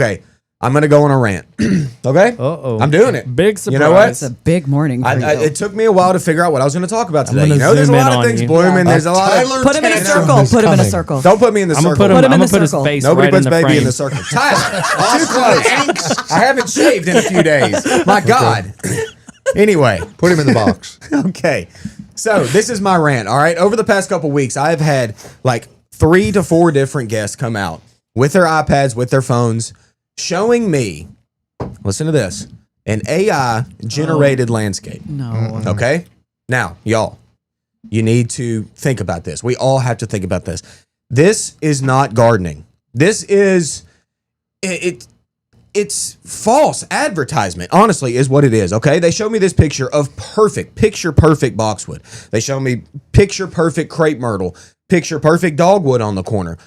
Okay, I'm going to go on a rant. Okay? I'm doing it. Big surprise. You know what? It's a big morning for you. It took me a while to figure out what I was going to talk about today. gonna There's a zoom in lot of on things you. blooming. There's a lot of... Put him in a circle. Put him in a circle. Don't put me in the I'm circle. gonna Put him in the put his circle. face Nobody right puts in the baby frame. in the circle. Tyler, too close. I haven't shaved in a few days. My God. Anyway. Put him in the box. Okay. So this is my rant, all right? Over the past couple weeks, I've had like 3 to 4 different guests come out with their iPads, with their phones, showing me, listen to this, an AI-generated landscape. No. Okay? Now, y'all, you need to think about this. We all have to think about this. This is not gardening. This is... It's false advertisement, honestly, is what it is, okay? They showed me this picture of picture-perfect boxwood. They showed me picture-perfect crepe myrtle, picture-perfect dogwood on the corner,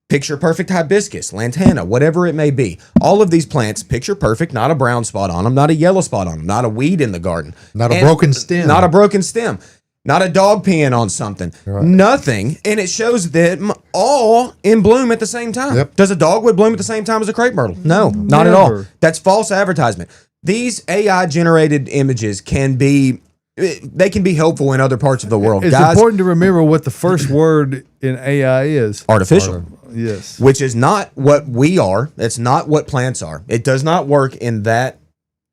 picture-perfect hibiscus, lantana, whatever it may be. All of these plants, picture-perfect, not a brown spot on them, not a yellow spot on them, not a weed in the garden. Not a broken stem. Not a broken stem. Not a dog peeing on something. Right. Nothing. And it shows them all in bloom at the same time. Yep. Does a dogwood bloom at the same time as a crepe myrtle? No, not at all. That's false advertisement. These AI-generated images can be helpful in other parts of the world. It's important to remember what the first word in AI is. Artificial. Yes. Which is not what we are. It's not what plants are. It does not work in that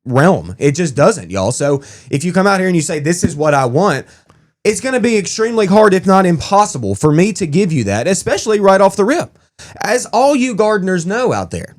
realm. It just doesn't, y'all. So if you come out here and you say, this is what I want, it's going to be extremely hard, if not impossible, for me to give you that, especially right off the rip. As all you gardeners know out there,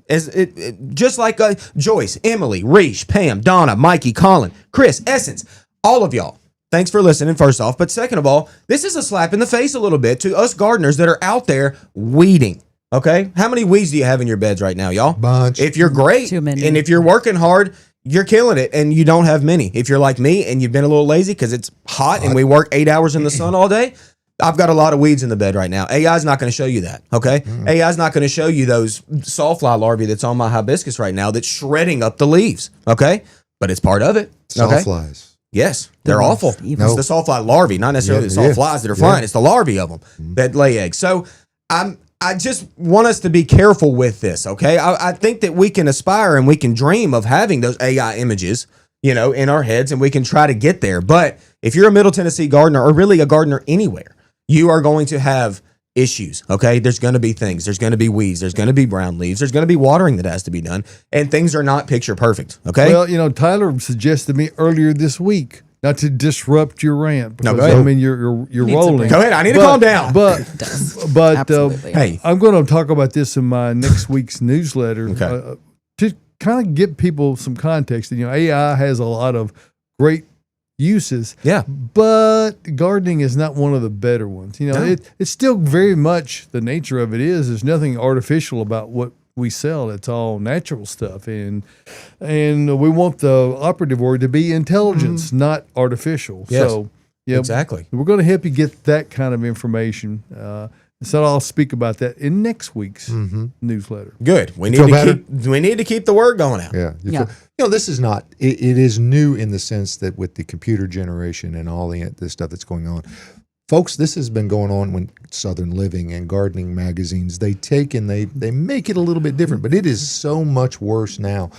just like Joyce, Emily, Reesh, Pam, Donna, Mikey, Colin, Chris, Essence, all of y'all. Thanks for listening, first off. But second of all, this is a slap in the face a little bit to us gardeners that are out there weeding. Okay? How many weeds do you have in your beds right now, y'all? Bunch. If you're great, Too many. and if you're working hard, you're killing it, and you don't have many. If you're like me and you've been a little lazy because it's hot and we work 8 hours in the sun all day, I've got a lot of weeds in the bed right now. AI's not going to show you that, okay? AI's not going to show you those sawfly larvae that's on my hibiscus right now that's shredding up the leaves, okay? But it's part of it. Okay? Sawflies. Yes, they're awful. evil. It's the sawfly larvae, not necessarily the sawflies that are flying. It's the larvae of them that lay eggs. So I just want us to be careful with this, okay? I think that we can aspire and we can dream of having those AI images, in our heads, and we can try to get there. But if you're a Middle Tennessee gardener, or really a gardener anywhere, you are going to have issues, okay? There's going to be things. There's going to be weeds. There's going to be brown leaves. There's going to be watering that has to be done, and things are not picture perfect, okay? Well, Tyler suggested to me earlier this week not to disrupt your rant because go ahead. you're rolling. Go ahead. I need to calm down. But Absolutely. Hey, I'm going to talk about this in my next week's newsletter to kind of give people some context. AI has a lot of great uses. Yeah. But gardening is not one of the better ones. It's still very much the nature of it is. There's nothing artificial about what we sell. It's all natural stuff. And we want the operative word to be intelligence, not artificial. Yes. So exactly. we're going to help you get that kind of information. So I'll speak about that in next week's newsletter. Good. We feel need to keep the word going out. Yeah. This is not, it is new in the sense that with the computer generation and all this stuff that's going on. Folks, this has been going on when Southern Living and gardening magazines, they take and they make it a little bit different, but it is so much worse now.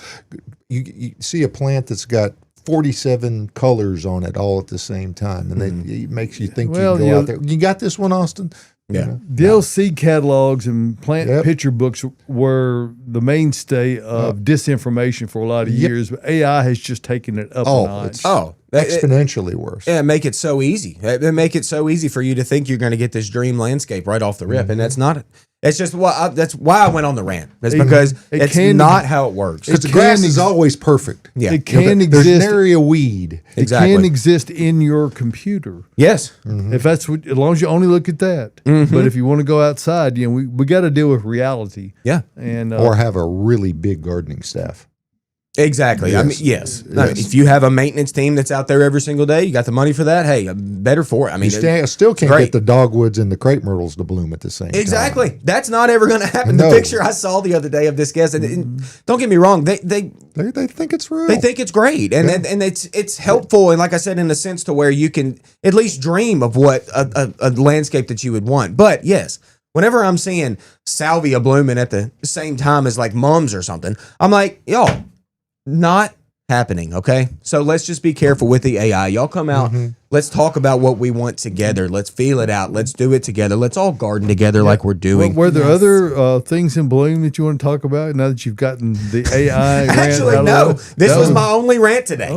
You see a plant that's got 47 colors on it all at the same time, and it makes you think you go out there. You got this one, Austin? Yeah. DLC catalogs and plant picture books were the mainstay of disinformation for a lot of years, but AI has just taken it up a notch. Exponentially worse. Yeah, make it so easy. Make it so easy for you to think you're going to get this dream landscape right off the rip, and that's not it. It's just that's why I went on the rant. It's because it's not how it works. Because the grass is always perfect. Yeah. It can There's exist. nary a weed. Exactly. It can exist in your computer. Yes. If that's what, as long as you only look at that. But if you want to go outside, we got to deal with reality. Yeah. And Or have a really big gardening staff. Exactly. Yes. I mean, yes. I mean, if you have a maintenance team that's out there every single day, you got the money for that. Hey, better for it. I mean, You still can't great. get the dogwoods and the crepe myrtles to bloom at the same time. Exactly. That's not ever going to happen. No. The picture I saw the other day of this guest, and don't get me wrong, they think it's real. They think it's great, and it's helpful, and like I said, in a sense to where you can at least dream of what a landscape that you would want. But yes, Whenever I'm seeing salvia blooming at the same time as like mums or something, I'm like, y'all, not happening. Okay. So let's just be careful with the AI. Y'all come out. Let's talk about what we want together. Let's feel it out. Let's do it together. Let's all garden together like we're doing. Were there other things in bloom that you want to talk about now that you've gotten the AI? Actually, rant no. This was my only rant today.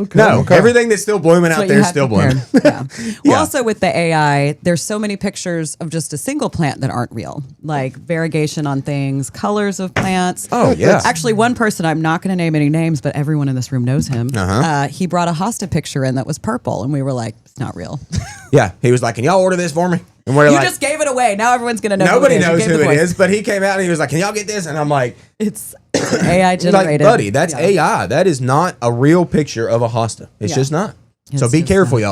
Everything that's still blooming out there is still blooming. Yeah. Well, also with the AI, there's so many pictures of just a single plant that aren't real, like variegation on things, colors of plants. Oh, yeah. Actually, one person, I'm not going to name any names, but everyone in this room knows him. He brought a hosta picture in that was purple, and we were like, it's not real. Yeah. He was like, can y'all order this for me? And we're You like, just gave it away. Now everyone's going to know. nobody knows who it is, but he came out and he was like, can y'all get this? And I'm like, it's AI generated. like, buddy, that's AI. That is not a real picture of a hosta. It's just not. So be careful, y'all.